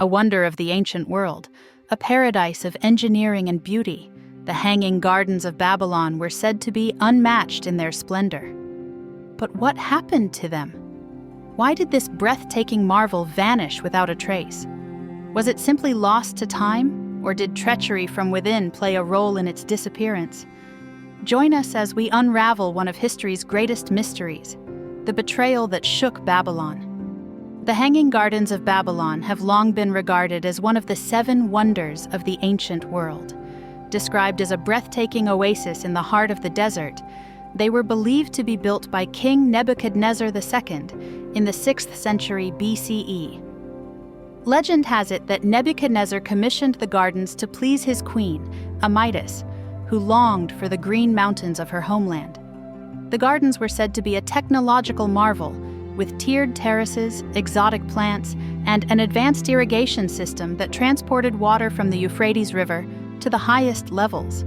A wonder of the ancient world, a paradise of engineering and beauty, the Hanging Gardens of Babylon were said to be unmatched in their splendor. But what happened to them? Why did this breathtaking marvel vanish without a trace? Was it simply lost to time, or did treachery from within play a role in its disappearance? Join us as we unravel one of history's greatest mysteries, the betrayal that shook Babylon. The Hanging Gardens of Babylon have long been regarded as one of the 7 wonders of the ancient world. Described as a breathtaking oasis in the heart of the desert, they were believed to be built by King Nebuchadnezzar II in the 6th century BCE. Legend has it that Nebuchadnezzar commissioned the gardens to please his queen, Amytis, who longed for the green mountains of her homeland. The gardens were said to be a technological marvel, with tiered terraces, exotic plants, and an advanced irrigation system that transported water from the Euphrates River to the highest levels.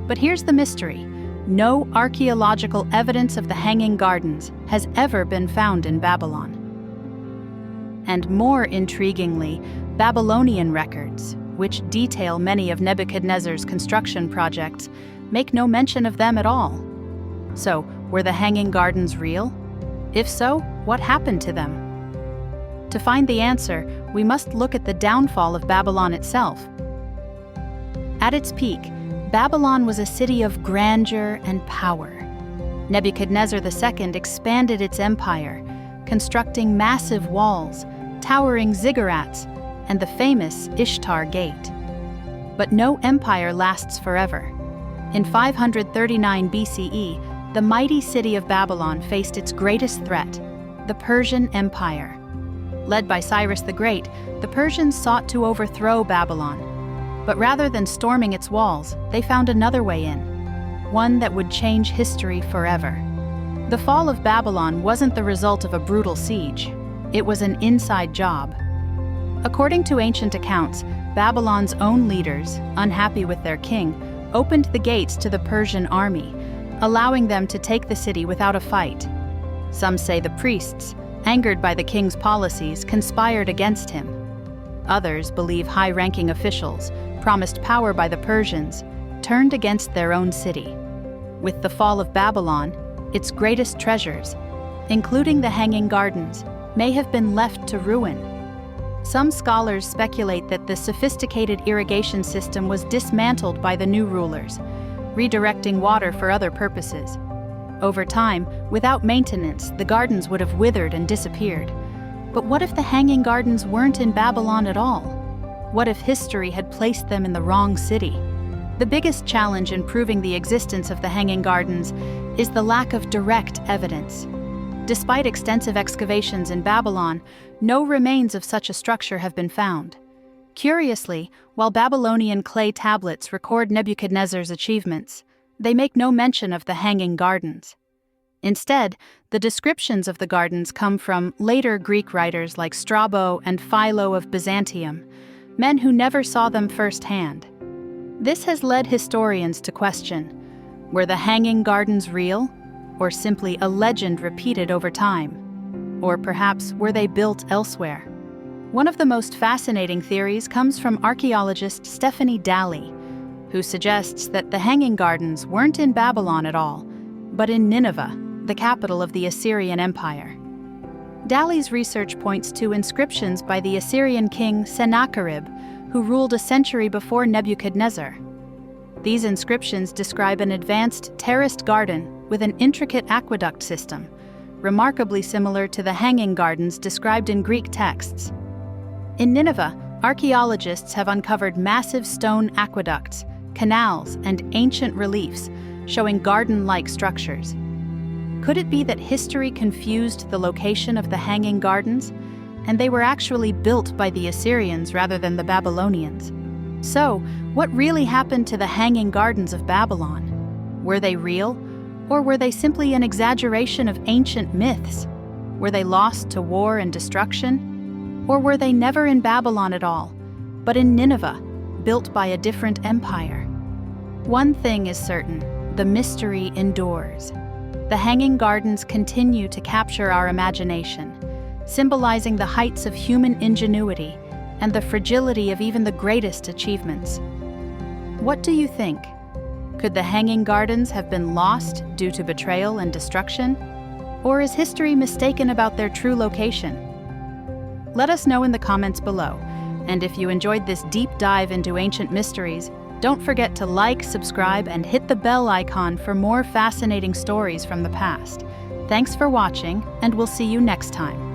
But here's the mystery. No archaeological evidence of the Hanging Gardens has ever been found in Babylon. And more intriguingly, Babylonian records, which detail many of Nebuchadnezzar's construction projects, make no mention of them at all. So, were the Hanging Gardens real? If so, what happened to them? To find the answer, we must look at the downfall of Babylon itself. At its peak, Babylon was a city of grandeur and power. Nebuchadnezzar II expanded its empire, constructing massive walls, towering ziggurats, and the famous Ishtar Gate. But no empire lasts forever. In 539 BCE, the mighty city of Babylon faced its greatest threat, the Persian Empire. Led by Cyrus the Great, the Persians sought to overthrow Babylon. But rather than storming its walls, they found another way in, one that would change history forever. The fall of Babylon wasn't the result of a brutal siege. It was an inside job. According to ancient accounts, Babylon's own leaders, unhappy with their king, opened the gates to the Persian army, allowing them to take the city without a fight. Some say the priests, angered by the king's policies, conspired against him. Others believe high-ranking officials, promised power by the Persians, turned against their own city. With the fall of Babylon, its greatest treasures, including the Hanging Gardens, may have been left to ruin. Some scholars speculate that the sophisticated irrigation system was dismantled by the new rulers, redirecting water for other purposes. Over time, without maintenance, the gardens would have withered and disappeared. But what if the Hanging Gardens weren't in Babylon at all? What if history had placed them in the wrong city? The biggest challenge in proving the existence of the Hanging Gardens is the lack of direct evidence. Despite extensive excavations in Babylon, no remains of such a structure have been found. Curiously, while Babylonian clay tablets record Nebuchadnezzar's achievements, they make no mention of the Hanging Gardens. Instead, the descriptions of the gardens come from later Greek writers like Strabo and Philo of Byzantium, men who never saw them firsthand. This has led historians to question, were the Hanging Gardens real, or simply a legend repeated over time? Or perhaps were they built elsewhere? One of the most fascinating theories comes from archaeologist Stephanie Daly, who suggests that the Hanging Gardens weren't in Babylon at all, but in Nineveh, the capital of the Assyrian Empire. Daly's research points to inscriptions by the Assyrian king Sennacherib, who ruled a century before Nebuchadnezzar. These inscriptions describe an advanced terraced garden with an intricate aqueduct system, remarkably similar to the Hanging Gardens described in Greek texts. In Nineveh, archaeologists have uncovered massive stone aqueducts, canals, and ancient reliefs showing garden-like structures. Could it be that history confused the location of the Hanging Gardens, and they were actually built by the Assyrians rather than the Babylonians? So, what really happened to the Hanging Gardens of Babylon? Were they real, or were they simply an exaggeration of ancient myths? Were they lost to war and destruction? Or were they never in Babylon at all, but in Nineveh, built by a different empire? One thing is certain, the mystery endures. The Hanging Gardens continue to capture our imagination, symbolizing the heights of human ingenuity and the fragility of even the greatest achievements. What do you think? Could the Hanging Gardens have been lost due to betrayal and destruction? Or is history mistaken about their true location? Let us know in the comments below. And if you enjoyed this deep dive into ancient mysteries, don't forget to like, subscribe, and hit the bell icon for more fascinating stories from the past. Thanks for watching, and we'll see you next time.